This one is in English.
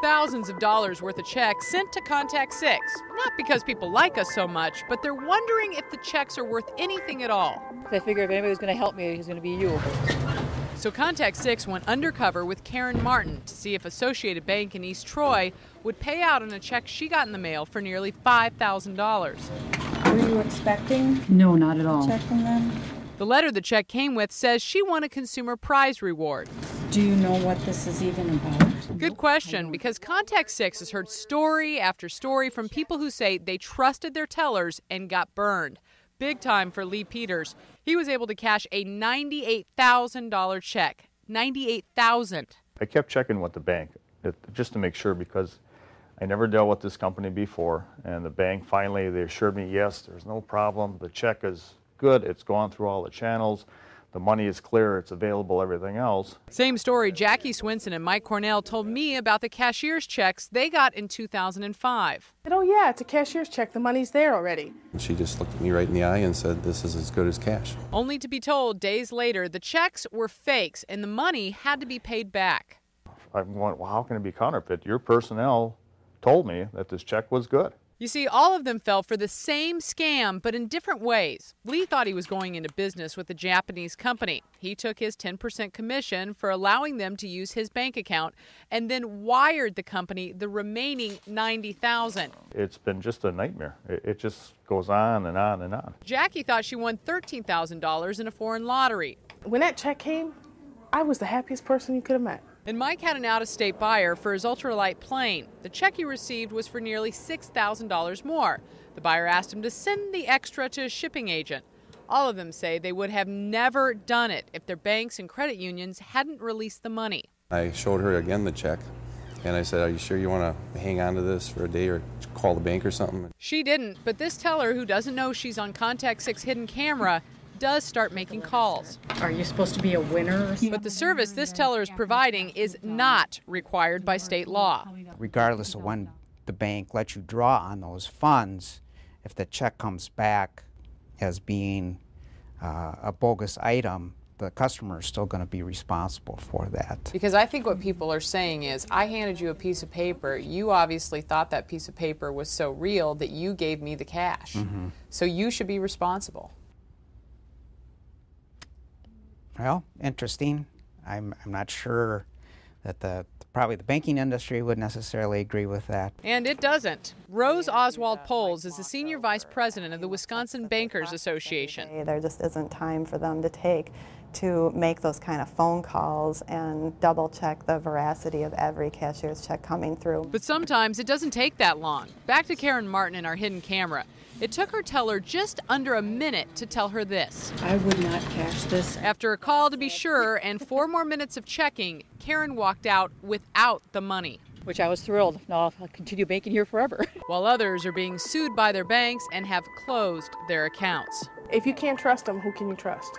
Thousands of dollars worth of checks sent to Contact 6. Not because people like us so much, but they're wondering if the checks are worth anything at all. I figure if anybody's going to help me, it's going to be you. So Contact 6 went undercover with Karen Martin to see if Associated Bank in East Troy would pay out on a check she got in the mail for nearly $5,000. Were you expecting No, not at all. a check from them? The letter the check came with says she won a consumer prize reward. Do you know what this is even about? Good question, because Contact 6 has heard story after story from people who say they trusted their tellers and got burned. Big time for Lee Peters. He was able to cash a $98,000 check. $98,000. I kept checking with the bank just to make sure, because I never dealt with this company before, and the bank finally, they assured me, yes, there's no problem. The check is good. It's gone through all the channels. The money is clear, it's available, everything else. Same story Jackie Swinson and Mike Cornell told me about the cashier's checks they got in 2005. Oh yeah, it's a cashier's check. The money's there already. She just looked at me right in the eye and said, this is as good as cash. Only to be told days later the checks were fakes and the money had to be paid back. I'm going, well, how can it be counterfeit? Your personnel told me that this check was good. You see, all of them fell for the same scam, but in different ways. Lee thought he was going into business with a Japanese company. He took his 10% commission for allowing them to use his bank account and then wired the company the remaining $90,000. It's been just a nightmare. It just goes on and on and on. Jackie thought she won $13,000 in a foreign lottery. When that check came, I was the happiest person you could have met. And Mike had an out-of-state buyer for his ultralight plane. The check he received was for nearly $6,000 more. The buyer asked him to send the extra to a shipping agent. All of them say they would have never done it if their banks and credit unions hadn't released the money. I showed her again the check, and I said, are you sure you want to hang on to this for a day or call the bank or something? She didn't, but this teller, who doesn't know she's on Contact 6 hidden camera, does start making calls. Are you supposed to be a winner? But the service this teller is providing is not required by state law. Regardless of when the bank lets you draw on those funds, if the check comes back as being a bogus item, the customer is still going to be responsible for that. Because I think what people are saying is, I handed you a piece of paper. You obviously thought that piece of paper was so real that you gave me the cash. So you should be responsible. Well, interesting. I'm not sure that probably the banking industry would necessarily agree with that. And it doesn't. Rose Oswald-Poles is the senior vice president of the Wisconsin Bankers Association. There just isn't time for them to take to make those kind of phone calls and double check the veracity of every cashier's check coming through. But sometimes it doesn't take that long. Back to Karen Martin and our hidden camera. It took her teller just under a minute to tell her this. I would not cash this. After a call to be sure and 4 more minutes of checking, Karen walked out without the money. Which I was thrilled. Now I'll continue banking here forever. While others are being sued by their banks and have closed their accounts. If you can't trust them, who can you trust?